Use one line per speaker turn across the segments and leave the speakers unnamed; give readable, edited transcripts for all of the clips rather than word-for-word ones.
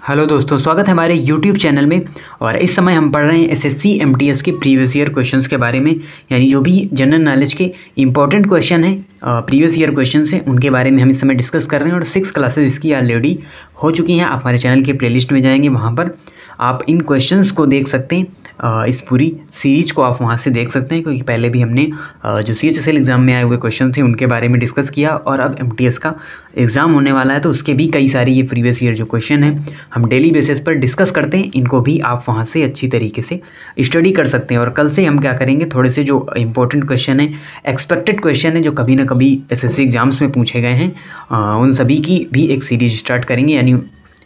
Hello दोस्तों, स्वागत है हमारे YouTube चैनल में। और इस समय हम पढ़ रहे हैं SSC MTS के प्रीवियस ईयर क्वेश्चंस के बारे में, यानी जो भी जनरल नॉलेज के इंपॉर्टेंट क्वेश्चन हैं, प्रीवियस ईयर क्वेश्चंस हैं, उनके बारे में हम इस समय डिस्कस कर रहे हैं। और 6 क्लासेस इसकी ऑलरेडी हो चुकी हैं। आप हमारे चैनल के प्लेलिस्ट में जाएंगे, वहाँ पर आप इन क्वेश्चंस को देख सकते हैं। इस पूरी सीरीज को आप वहाँ से देख सकते हैं, क्योंकि पहले भी हमने जो CHSL एग्ज़ाम में आए हुए क्वेश्चन थे उनके बारे में डिस्कस किया। और अब MTS का एग्ज़ाम होने वाला है, तो उसके भी कई सारे ये प्रीवियस ईयर जो क्वेश्चन हैं हम डेली बेसिस पर डिस्कस करते हैं। इनको भी आप वहाँ से अच्छी तरीके से स्टडी कर सकते हैं। और कल से हम क्या करेंगे, थोड़े से जो इंपॉर्टेंट क्वेश्चन हैं, एक्सपेक्टेड क्वेश्चन हैं, जो कभी ना कभी SSC एग्ज़ाम्स में पूछे गए हैं, उन सभी की भी एक सीरीज स्टार्ट करेंगे, यानी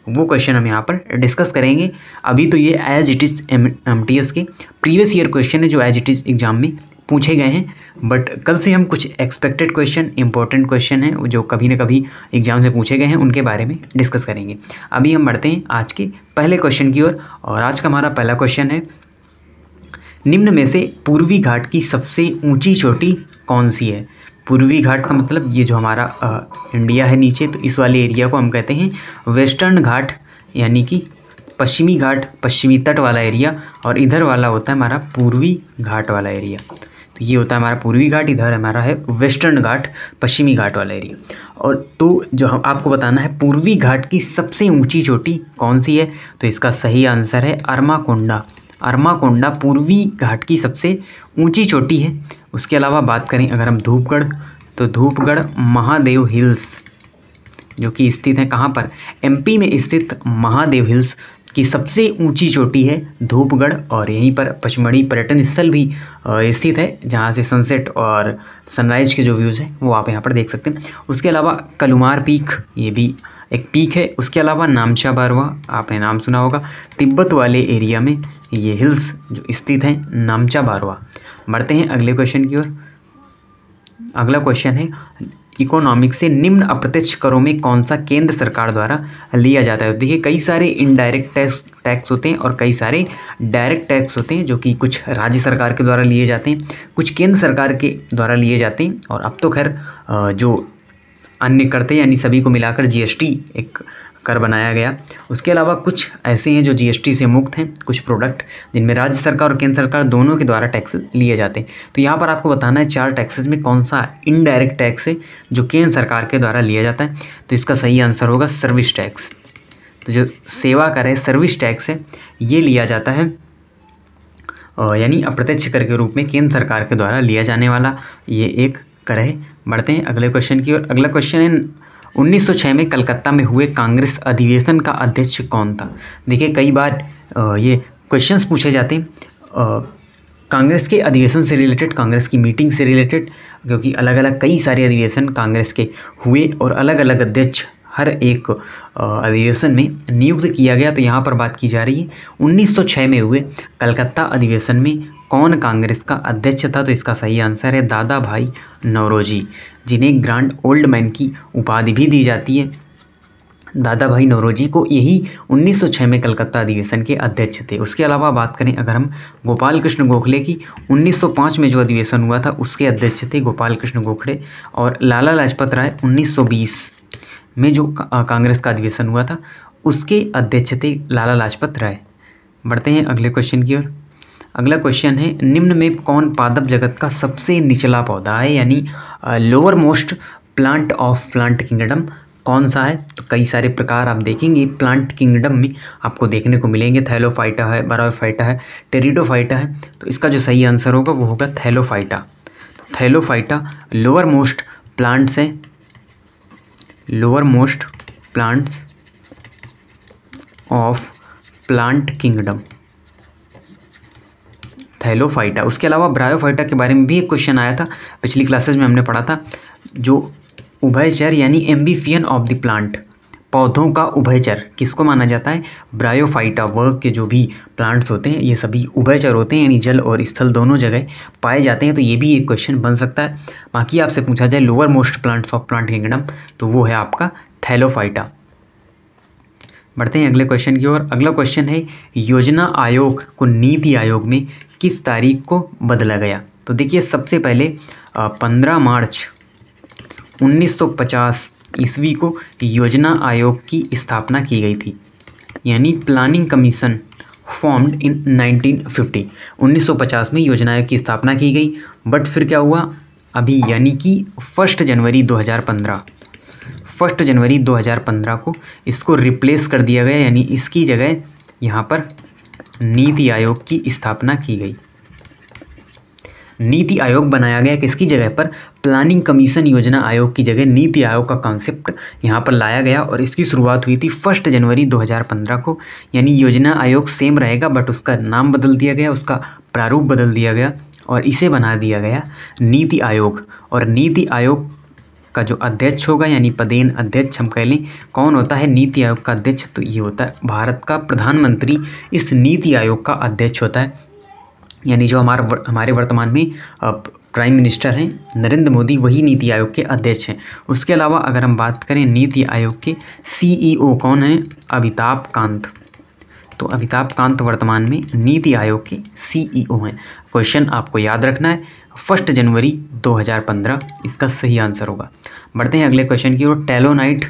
वो क्वेश्चन हम यहाँ पर डिस्कस करेंगे। अभी तो ये एज इट इज़ MTS के प्रीवियस ईयर क्वेश्चन है जो एज इट इज़ एग्ज़ाम में पूछे गए हैं। बट कल से हम कुछ एक्सपेक्टेड क्वेश्चन, इंपॉर्टेंट क्वेश्चन हैं जो कभी ना कभी एग्ज़ाम से पूछे गए हैं, उनके बारे में डिस्कस करेंगे। अभी हम बढ़ते हैं आज के पहले क्वेश्चन की ओर। और आज का हमारा पहला क्वेश्चन है, निम्न में से पूर्वी घाट की सबसे ऊंची चोटी कौन सी है? पूर्वी घाट का मतलब ये जो हमारा इंडिया है नीचे, तो इस वाले एरिया को हम कहते हैं वेस्टर्न घाट, यानी कि पश्चिमी घाट, पश्चिमी तट वाला एरिया। और इधर वाला होता है हमारा पूर्वी घाट वाला एरिया। तो ये होता है हमारा पूर्वी घाट, इधर हमारा है वेस्टर्न घाट, पश्चिमी घाट वाला एरिया। और तो जो हम आपको बताना है, पूर्वी घाट की सबसे ऊंची चोटी कौन सी है, तो इसका सही आंसर है अरमाकोंडा। अरमाकोंडा पूर्वी घाट की सबसे ऊंची चोटी है। उसके अलावा बात करें अगर हम धूपगढ़, तो धूपगढ़ महादेव हिल्स जो कि स्थित है कहाँ पर, MP में स्थित महादेव हिल्स की सबसे ऊंची चोटी है धूपगढ़। और यहीं पर पचमढ़ी पर्यटन स्थल भी स्थित है, जहाँ से सनसेट और सनराइज के जो व्यूज़ हैं वो आप यहाँ पर देख सकते हैं। उसके अलावा कलुमार पीक, ये भी एक पीक है। उसके अलावा नामचा बारवा, आपने नाम सुना होगा, तिब्बत वाले एरिया में ये हिल्स जो स्थित हैं, नामचा बारवा। बढ़ते हैं अगले क्वेश्चन की ओर। अगला क्वेश्चन है, इकोनॉमिक्स से निम्न अप्रत्यक्ष करों में कौन सा केंद्र सरकार द्वारा लिया जाता है? देखिए, कई सारे इनडायरेक्ट टैक्स होते हैं और कई सारे डायरेक्ट टैक्स होते हैं, जो कि कुछ राज्य सरकार के द्वारा लिए जाते हैं, कुछ केंद्र सरकार के द्वारा लिए जाते हैं। और अब तो खैर जो अन्य करते हैं, यानी सभी को मिलाकर GST एक कर बनाया गया। उसके अलावा कुछ ऐसे हैं जो GST से मुक्त हैं, कुछ प्रोडक्ट जिनमें राज्य सरकार और केंद्र सरकार दोनों के द्वारा टैक्स लिए जाते हैं। तो यहाँ पर आपको बताना है 4 टैक्सेस में कौन सा इनडायरेक्ट टैक्स है जो केंद्र सरकार के द्वारा लिया जाता है। तो इसका सही आंसर होगा सर्विस टैक्स। तो जो सेवा कर है, सर्विस टैक्स है, ये लिया जाता है, यानी अप्रत्यक्ष कर के रूप में केंद्र सरकार के द्वारा लिया जाने वाला ये एक कर है। बढ़ते हैं अगले क्वेश्चन की ओर। अगला क्वेश्चन है, 1906 में कलकत्ता में हुए कांग्रेस अधिवेशन का अध्यक्ष कौन था? देखिए, कई बार ये क्वेश्चंस पूछे जाते हैं कांग्रेस के अधिवेशन से रिलेटेड, कांग्रेस की मीटिंग से रिलेटेड, क्योंकि अलग अलग कई सारे अधिवेशन कांग्रेस के हुए और अलग अलग अध्यक्ष हर एक अधिवेशन में नियुक्त किया गया। तो यहाँ पर बात की जा रही है 1906 में हुए कलकत्ता अधिवेशन में कौन कांग्रेस का अध्यक्ष था? तो इसका सही आंसर है दादा भाई नौरोजी, जिन्हें ग्रैंड ओल्ड मैन की उपाधि भी दी जाती है। दादा भाई नौरोजी को यही 1906 में कलकत्ता अधिवेशन के अध्यक्ष थे। उसके अलावा बात करें अगर हम गोपाल कृष्ण गोखले की, 1905 में जो अधिवेशन हुआ था उसके अध्यक्ष थे गोपाल कृष्ण गोखले। और लाला लाजपत राय 1920 में जो कांग्रेस का अधिवेशन हुआ था उसके अध्यक्ष थे लाला लाजपत राय। बढ़ते हैं अगले क्वेश्चन की ओर। अगला क्वेश्चन है, निम्न में कौन पादप जगत का सबसे निचला पौधा है, यानी lower most plant of plant kingdom कौन सा है? तो कई सारे प्रकार आप देखेंगे प्लांट किंगडम में आपको देखने को मिलेंगे। थैलोफाइटा है, बराफाइटा है, टेरिडोफाइटा है। तो इसका जो सही आंसर होगा वो होगा थैलोफाइटा। तो थैलोफाइटा लोअर मोस्ट प्लांट्स हैं, lower most plants of plant kingdom, Thallophyta. उसके अलावा ब्रायोफाइटा के बारे में भी एक क्वेश्चन आया था, पिछली क्लासेस में हमने पढ़ा था, जो उभयचर यानी एम्बिफियन ऑफ द प्लांट, पौधों का उभयचर किसको माना जाता है? ब्रायोफाइटा। वर्ग के जो भी प्लांट्स होते हैं ये सभी उभयचर होते हैं, यानी जल और स्थल दोनों जगह पाए जाते हैं। तो ये भी एक क्वेश्चन बन सकता है। बाकी आपसे पूछा जाए lower most plants of plant kingdom, तो वो है आपका थैलोफाइटा। बढ़ते हैं अगले क्वेश्चन की ओर। अगला क्वेश्चन है, योजना आयोग को नीति आयोग में किस तारीख को बदला गया? तो देखिए, सबसे पहले 15 मार्च 1950 ईस्वी को योजना आयोग की स्थापना की गई थी। यानी प्लानिंग कमीशन फॉर्म्ड इन 1950। 1950 में योजना आयोग की स्थापना की गई, बट फिर क्या हुआ अभी, यानी कि 1 जनवरी 2015 को इसको रिप्लेस कर दिया गया, यानी इसकी जगह यहाँ पर नीति आयोग की स्थापना की गई। नीति आयोग बनाया गया, किसकी जगह पर, प्लानिंग कमीशन योजना आयोग की जगह नीति आयोग का कॉन्सेप्ट यहाँ पर लाया गया और इसकी शुरुआत हुई थी 1 जनवरी 2015 को। यानी योजना आयोग सेम रहेगा, बट उसका नाम बदल दिया गया, उसका प्रारूप बदल दिया गया और इसे बना दिया गया नीति आयोग। और नीति आयोग का जो अध्यक्ष होगा, यानी पदेन अध्यक्ष हम कह लें, कौन होता है नीति आयोग का अध्यक्ष, तो ये होता है भारत का प्रधानमंत्री इस नीति आयोग का अध्यक्ष होता है। यानी जो हमारे वर्तमान में प्राइम मिनिस्टर हैं नरेंद्र मोदी, वही नीति आयोग के अध्यक्ष हैं। उसके अलावा अगर हम बात करें नीति आयोग के CEO कौन हैं, अमिताभ कांत। तो अमिताभ कांत वर्तमान में नीति आयोग के CEO हैं। क्वेश्चन आपको याद रखना है 1 जनवरी 2015 इसका सही आंसर होगा। बढ़ते हैं अगले क्वेश्चन की ओर। टैलोनाइट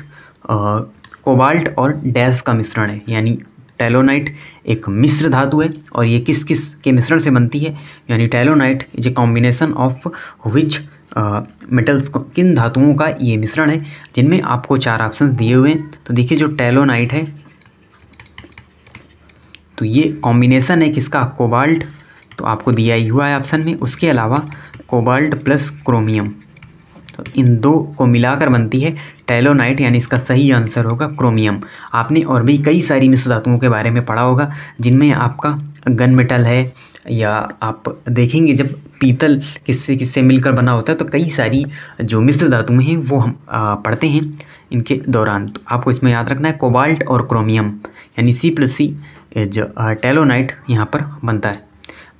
कोबाल्ट और डैश का मिश्रण है, यानी टैलोनाइट एक मिश्र धातु है और ये किस किस के मिश्रण से बनती है, यानी talonite is a combination of which metals, किन धातुओं का ये मिश्रण है, जिनमें आपको 4 ऑप्शंस दिए हुए हैं। तो देखिए जो टैलोनाइट है तो ये कॉम्बिनेशन है किसका, कोबाल्ट, तो आपको दिया ही हुआ है ऑप्शन में। उसके अलावा कोबाल्ट प्लस क्रोमियम, तो इन दो को मिलाकर बनती है टैलोनाइट, यानी इसका सही आंसर होगा क्रोमियम। आपने और भी कई सारी मिश्र धातुओं के बारे में पढ़ा होगा, जिनमें आपका गन मेटल है, या आप देखेंगे जब पीतल किससे मिलकर बना होता है, तो कई सारी जो मिश्र धातुएं हैं वो हम पढ़ते हैं इनके दौरान। तो आपको इसमें याद रखना है कोबाल्ट और क्रोमियम, यानी C+C जो टैलोनाइट यहाँ पर बनता है।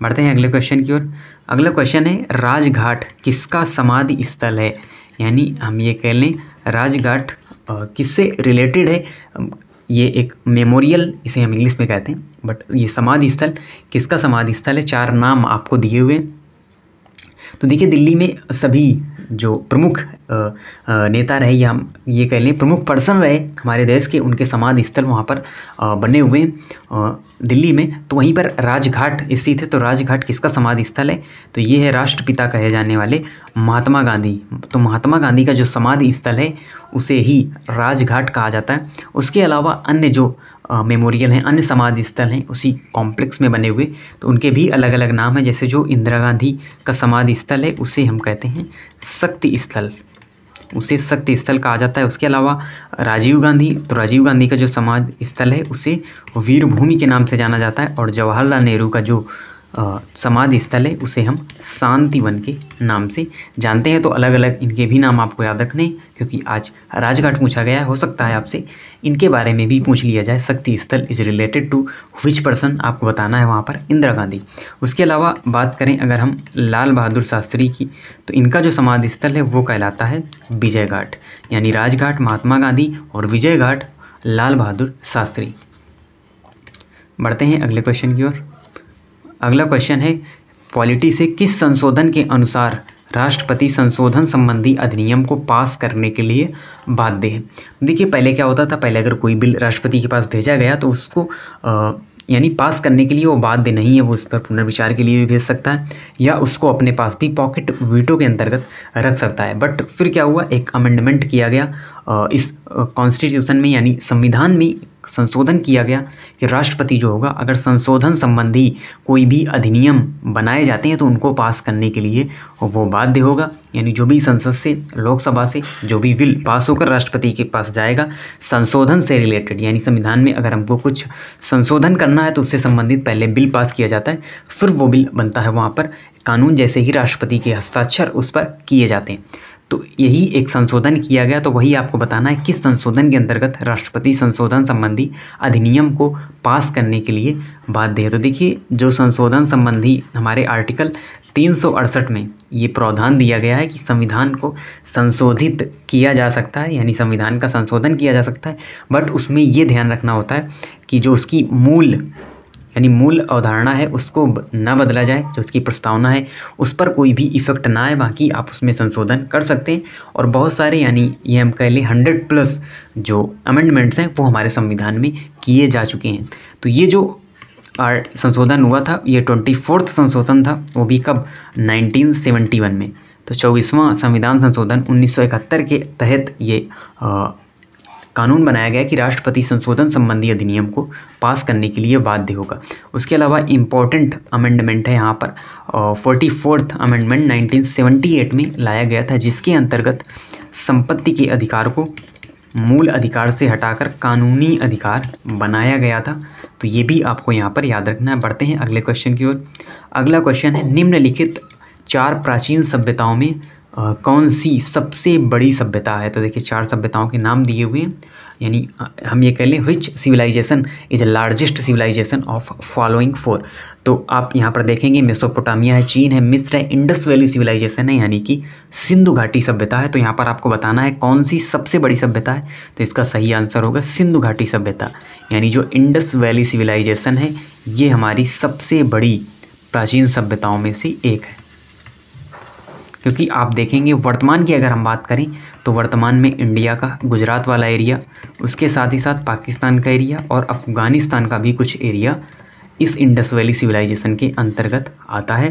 बढ़ते हैं अगले क्वेश्चन की ओर। अगला क्वेश्चन है राजघाट किसका समाधि स्थल है, यानी हम ये कह लें राजघाट किससे रिलेटेड है। ये एक मेमोरियल इसे हम इंग्लिश में कहते हैं, बट ये समाधि स्थल किसका समाधि स्थल है। 4 नाम आपको दिए हुए। तो देखिए दिल्ली में सभी जो प्रमुख नेता रहे, या ये कह लें प्रमुख पर्सन रहे हमारे देश के, उनके समाधि स्थल वहाँ पर बने हुए दिल्ली में। तो वहीं पर राजघाट स्थित है। तो राजघाट किसका समाधि स्थल है, तो ये है राष्ट्रपिता कहे जाने वाले महात्मा गांधी। तो महात्मा गांधी का जो समाधि स्थल है उसे ही राजघाट कहा जाता है। उसके अलावा अन्य जो मेमोरियल हैं, अन्य समाधि स्थल हैं उसी कॉम्प्लेक्स में बने हुए, तो उनके भी अलग अलग नाम हैं। जैसे जो इंदिरा गांधी का समाधि स्थल है उसे हम कहते हैं शक्ति स्थल, उसे शक्ति स्थल कहा जाता है। उसके अलावा राजीव गांधी, तो राजीव गांधी का जो समाधि स्थल है उसे वीर भूमि के नाम से जाना जाता है। और जवाहरलाल नेहरू का जो समाधि स्थल है उसे हम शांति वन के नाम से जानते हैं। तो अलग अलग इनके भी नाम आपको याद रखने, क्योंकि आज राजघाट पूछा गया है, हो सकता है आपसे इनके बारे में भी पूछ लिया जाए। Shakti Sthal is related to which person, आपको बताना है वहाँ पर इंदिरा गांधी। उसके अलावा बात करें अगर हम लाल बहादुर शास्त्री की, तो इनका जो समाधि स्थल है वो कहलाता है विजय घाट, यानी राजघाट महात्मा गांधी और विजय घाट लाल बहादुर शास्त्री। बढ़ते हैं अगले क्वेश्चन की ओर। अगला क्वेश्चन है पॉलिटी से किस संशोधन के अनुसार राष्ट्रपति संशोधन संबंधी अधिनियम को पास करने के लिए बाध्य है। देखिए पहले क्या होता था, पहले अगर कोई बिल राष्ट्रपति के पास भेजा गया तो उसको यानी पास करने के लिए वो बाध्य नहीं है, वो उस पर पुनर्विचार के लिए भी भेज सकता है या उसको अपने पास भी पॉकेट वीटो के अंतर्गत रख सकता है। बट फिर क्या हुआ, एक अमेंडमेंट किया गया इस कॉन्स्टिट्यूशन में, यानी संविधान में संशोधन किया गया कि राष्ट्रपति जो होगा अगर संशोधन संबंधी कोई भी अधिनियम बनाए जाते हैं तो उनको पास करने के लिए वो बाध्य होगा। यानी जो भी संसद से, लोकसभा से जो भी बिल पास होकर राष्ट्रपति के पास जाएगा संशोधन से रिलेटेड, यानी संविधान में अगर हमको कुछ संशोधन करना है तो उससे संबंधित पहले बिल पास किया जाता है, फिर वो बिल बनता है वहाँ पर कानून, जैसे ही राष्ट्रपति के हस्ताक्षर उस पर किए जाते हैं। तो यही एक संशोधन किया गया, तो वही आपको बताना है किस संशोधन के अंतर्गत राष्ट्रपति संशोधन संबंधी अधिनियम को पास करने के लिए बाध्य है। तो देखिए जो संशोधन संबंधी हमारे आर्टिकल 368 में ये प्रावधान दिया गया है कि संविधान को संशोधित किया जा सकता है, यानी संविधान का संशोधन किया जा सकता है, बट उसमें ये ध्यान रखना होता है कि जो उसकी मूल यानी मूल अवधारणा है उसको ना बदला जाए, जो उसकी प्रस्तावना है उस पर कोई भी इफेक्ट ना आए, बाकी आप उसमें संशोधन कर सकते हैं। और बहुत सारे यानी ये हम कह लें 100+ जो अमेंडमेंट्स हैं वो हमारे संविधान में किए जा चुके हैं। तो ये जो संशोधन हुआ था ये 24वां संशोधन था, वो भी कब 1971 में। तो 24वां संविधान संशोधन 1971 के तहत ये कानून बनाया गया कि राष्ट्रपति संशोधन संबंधी अधिनियम को पास करने के लिए बाध्य होगा। उसके अलावा इम्पॉर्टेंट अमेंडमेंट है यहाँ पर 44वां अमेंडमेंट 1978 में लाया गया था, जिसके अंतर्गत संपत्ति के अधिकार को मूल अधिकार से हटाकर कानूनी अधिकार बनाया गया था। तो ये भी आपको यहाँ पर याद रखना है। बढ़ते हैं अगले क्वेश्चन की ओर। अगला क्वेश्चन है निम्नलिखित 4 प्राचीन सभ्यताओं में कौन सी सबसे बड़ी सभ्यता है। तो देखिए 4 सभ्यताओं के नाम दिए हुए हैं, यानी हम ये कह लें which civilization is largest civilization of following 4। तो आप यहाँ पर देखेंगे मेसोपोटामिया है, चीन है, मिस्र है, इंडस वैली सिविलाइजेशन है यानी कि सिंधु घाटी सभ्यता है। तो यहाँ पर आपको बताना है कौन सी सबसे बड़ी सभ्यता है। तो इसका सही आंसर होगा सिंधु घाटी सभ्यता, यानी जो इंडस वैली सिविलाइजेशन है ये हमारी सबसे बड़ी प्राचीन सभ्यताओं में से एक है। क्योंकि आप देखेंगे वर्तमान की अगर हम बात करें तो वर्तमान में इंडिया का गुजरात वाला एरिया, उसके साथ ही साथ पाकिस्तान का एरिया और अफ़गानिस्तान का भी कुछ एरिया इस इंडस वैली सिविलाइजेशन के अंतर्गत आता है।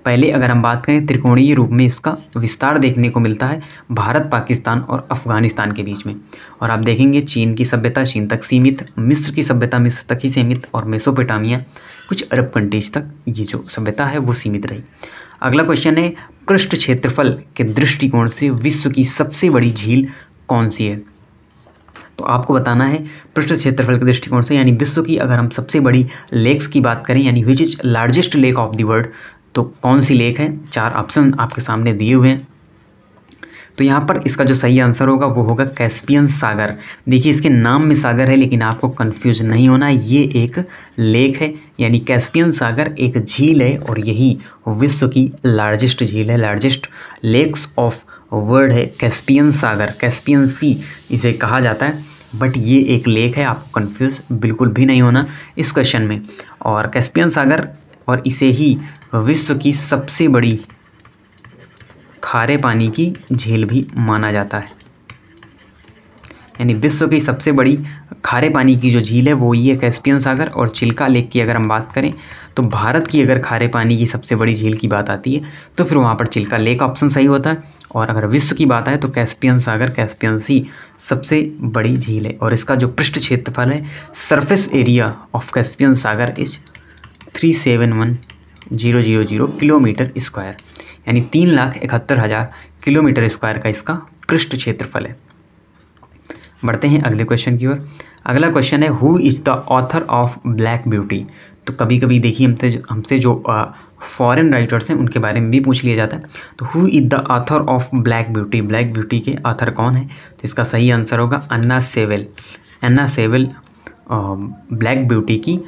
पहले अगर हम बात करें त्रिकोणीय रूप में इसका विस्तार देखने को मिलता है भारत, पाकिस्तान और अफ़गानिस्तान के बीच में। और आप देखेंगे चीन की सभ्यता चीन तक सीमित, मिस्र की सभ्यता मिस्र तक ही सीमित और मेसोपोटामिया कुछ अरब कंट्रीज तक ये जो सभ्यता है वो सीमित रही। अगला क्वेश्चन है पृष्ठ क्षेत्रफल के दृष्टिकोण से विश्व की सबसे बड़ी झील कौन सी है। तो आपको बताना है पृष्ठ क्षेत्रफल के दृष्टिकोण से, यानी विश्व की अगर हम सबसे बड़ी लेक्स की बात करें यानी which is largest lake of the world, तो कौन सी लेक है। 4 ऑप्शन आपके सामने दिए हुए हैं। तो यहाँ पर इसका जो सही आंसर होगा वो होगा कैस्पियन सागर। देखिए इसके नाम में सागर है लेकिन आपको कंफ्यूज नहीं होना, ये एक लेक है, यानी कैस्पियन सागर एक झील है और यही विश्व की लार्जेस्ट झील है, लार्जेस्ट लेक्स ऑफ वर्ल्ड है कैस्पियन सागर, कैस्पियन सी इसे कहा जाता है। बट ये एक लेक है, आपको कंफ्यूज बिल्कुल भी नहीं होना इस क्वेश्चन में। और कैस्पियन सागर और इसे ही विश्व की सबसे बड़ी खारे पानी की झील भी माना जाता है, यानी विश्व की सबसे बड़ी खारे पानी की जो झील है वो ये कैस्पियन सागर। और चिल्का लेक की अगर हम बात करें तो भारत की अगर खारे पानी की सबसे बड़ी झील की बात आती है तो फिर वहाँ पर चिल्का लेक ऑप्शन सही होता है। और अगर विश्व की बात आए तो कैस्पियन सागर, कैस्पियन सी सबसे बड़ी झील है। और इसका जो पृष्ठ क्षेत्रफल है, surface area of Caspian Sagar is 371,000 kilometre square, यानी 3,71,000 किलोमीटर स्क्वायर का इसका पृष्ठ क्षेत्रफल है। बढ़ते हैं अगले क्वेश्चन की ओर। अगला क्वेश्चन है who is the author of black beauty. तो कभी कभी देखिए हमसे जो फॉरेन राइटर्स हैं उनके बारे में भी पूछ लिया जाता है। तो who is the author of black beauty, black beauty के ऑथर कौन है। तो इसका सही आंसर होगा अन्ना सेवेल। अन्ना सेवेल ब्लैक ब्यूटी की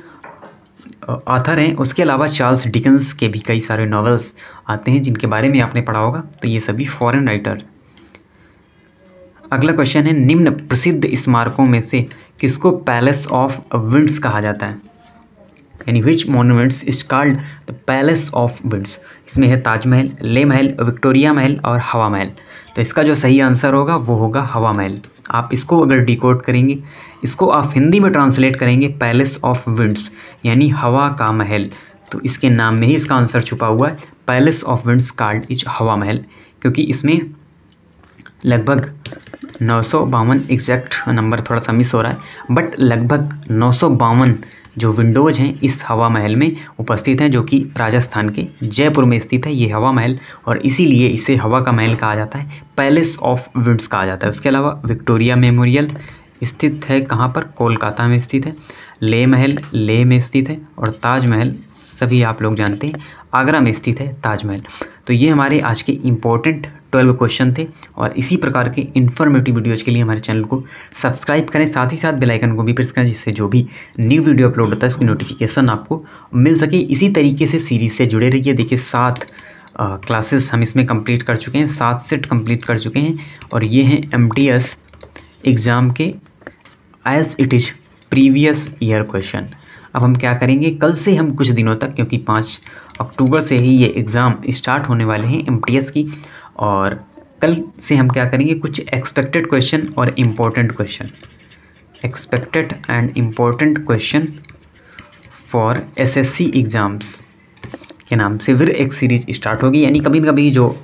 ऑथर हैं। उसके अलावा चार्ल्स डिकेंस के भी कई सारे नॉवेल्स आते हैं जिनके बारे में आपने पढ़ा होगा, तो ये सभी फॉरेन राइटर। अगला क्वेश्चन है निम्न प्रसिद्ध स्मारकों में से किसको पैलेस ऑफ विंड्स कहा जाता है, यानी which monuments is called the palace of winds. इसमें है ताजमहल, ले महल, विक्टोरिया महल और हवा महल। तो इसका जो सही आंसर होगा वो होगा हवा महल। आप इसको अगर डिकोड करेंगे, इसको आप हिंदी में ट्रांसलेट करेंगे पैलेस ऑफ विंड्स यानी हवा का महल, तो इसके नाम में ही इसका आंसर छुपा हुआ है। Palace of winds called is हवा महल, क्योंकि इसमें लगभग 952 एग्जैक्ट नंबर थोड़ा सा मिस हो रहा है, बट लगभग 952 जो विंडोज़ हैं इस हवा महल में उपस्थित हैं, जो कि राजस्थान के जयपुर में स्थित है ये हवा महल, और इसीलिए इसे हवा का महल कहा जाता है, पैलेस ऑफ विंड्स कहा जाता है। उसके अलावा विक्टोरिया मेमोरियल स्थित है कहाँ पर, कोलकाता में स्थित है। ले महल लेह में स्थित है, और ताजमहल सभी आप लोग जानते हैं आगरा में स्थित है ताजमहल। तो ये हमारे आज के इम्पोर्टेंट 12 क्वेश्चन थे, और इसी प्रकार के इन्फॉर्मेटिव वीडियोज़ के लिए हमारे चैनल को सब्सक्राइब करें, साथ ही साथ बेल आइकन को भी प्रेस करें, जिससे जो भी न्यू वीडियो अपलोड होता है उसकी नोटिफिकेशन आपको मिल सके। इसी तरीके से सीरीज़ से जुड़े रहिए। देखिए 7 क्लासेस हम इसमें कंप्लीट कर चुके हैं, 7 सेट कंप्लीट कर चुके हैं, और ये हैं MTS एग्ज़ाम के as it is previous year question. अब हम क्या करेंगे, कल से हम कुछ दिनों तक, क्योंकि 5 अक्टूबर से ही ये एग्ज़ाम स्टार्ट होने वाले हैं MTS की, और कल से हम क्या करेंगे, कुछ एक्सपेक्टेड क्वेश्चन और important question, expected and important question for SSC exams के नाम से फिर एक सीरीज स्टार्ट होगी। यानी कभी न कभी जो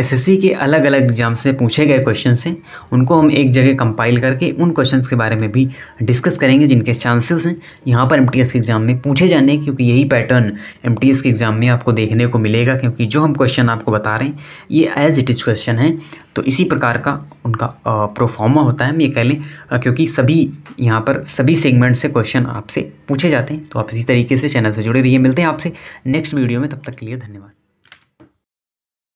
SSC के अलग अलग एग्जाम से पूछे गए क्वेश्चन हैं उनको हम एक जगह कंपाइल करके उन क्वेश्चंस के बारे में भी डिस्कस करेंगे जिनके चांसेस हैं यहाँ पर MTS के एग्ज़ाम में पूछे जाने, क्योंकि यही पैटर्न MTS के एग्ज़ाम में आपको देखने को मिलेगा। क्योंकि जो हम क्वेश्चन आपको बता रहे हैं ये एज इट इज़ क्वेश्चन है, तो इसी प्रकार का उनका प्रोफॉर्मा होता है, हम ये कह लें, क्योंकि सभी यहाँ पर सभी सेगमेंट से क्वेश्चन आपसे पूछे जाते हैं। तो आप इसी तरीके से चैनल से जुड़े रहिए। मिलते हैं आपसे नेक्स्ट वीडियो में, तब तक के लिए धन्यवाद।